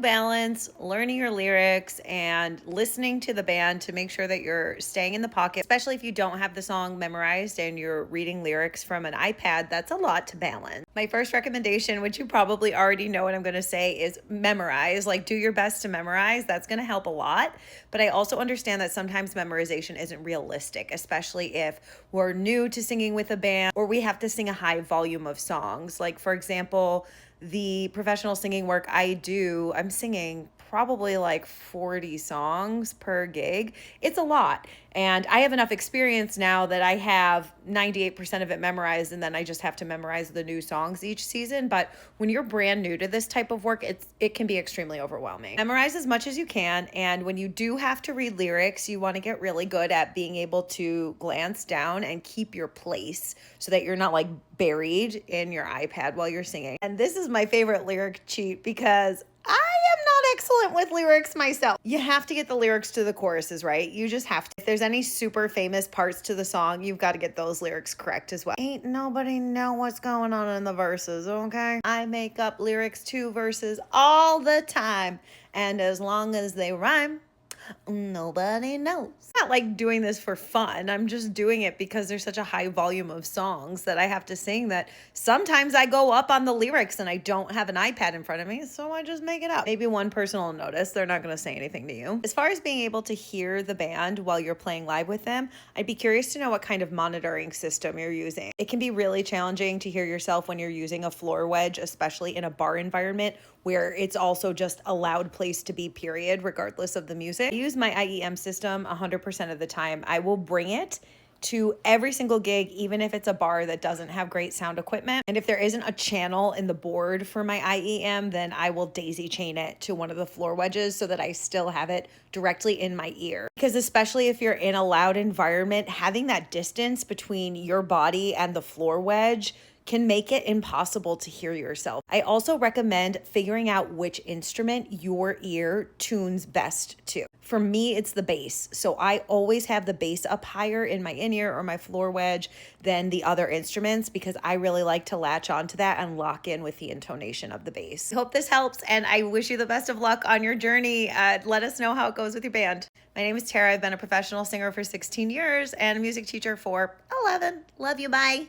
balance learning your lyrics and listening to the band to make sure that you're staying in the pocket, especially if you don't have the song memorized and you're reading lyrics from an iPad. That's a lot to balance. My first recommendation, which you probably already know what I'm going to say, is memorize. Like, do your best to memorize. That's going to help a lot. But I also understand that sometimes memorization isn't realistic, especially if we're new to singing with a band or we have to sing a high volume of songs. Like, for example, the professional singing work I do, I'm singing probably like 40 songs per gig. It's a lot. And I have enough experience now that I have 98% of it memorized, and then I just have to memorize the new songs each season. But when you're brand new to this type of work, it can be extremely overwhelming. Memorize as much as you can, and when you do have to read lyrics, you want to get really good at being able to glance down and keep your place so that you're not like buried in your iPad while you're singing. And this is my favorite lyric cheat because I am not excellent with lyrics myself. You have to get the lyrics to the choruses right. You just have to. If there's any super famous parts to the song, you've got to get those lyrics correct as well. Ain't nobody know what's going on in the verses, okay? I make up lyrics to verses all the time, and as long as they rhyme, nobody knows. I'm not like doing this for fun. I'm just doing it because there's such a high volume of songs that I have to sing that sometimes I go up on the lyrics and I don't have an iPad in front of me, so I just make it up. Maybe one person will notice. They're not going to say anything to you. As far as being able to hear the band while you're playing live with them, I'd be curious to know what kind of monitoring system you're using. It can be really challenging to hear yourself when you're using a floor wedge, especially in a bar environment where it's also just a loud place to be, period, regardless of the music. I use my IEM system 100% of the time. I will bring it to every single gig, even if it's a bar that doesn't have great sound equipment. And if there isn't a channel in the board for my IEM, then I will daisy chain it to one of the floor wedges so that I still have it directly in my ear. Because especially if you're in a loud environment, having that distance between your body and the floor wedge can make it impossible to hear yourself. I also recommend figuring out which instrument your ear tunes best to. For me, it's the bass. So I always have the bass up higher in my in-ear or my floor wedge than the other instruments because I really like to latch onto that and lock in with the intonation of the bass. I hope this helps, and I wish you the best of luck on your journey. Let us know how it goes with your band. My name is Tara. I've been a professional singer for 16 years and a music teacher for 11. Love you. Bye.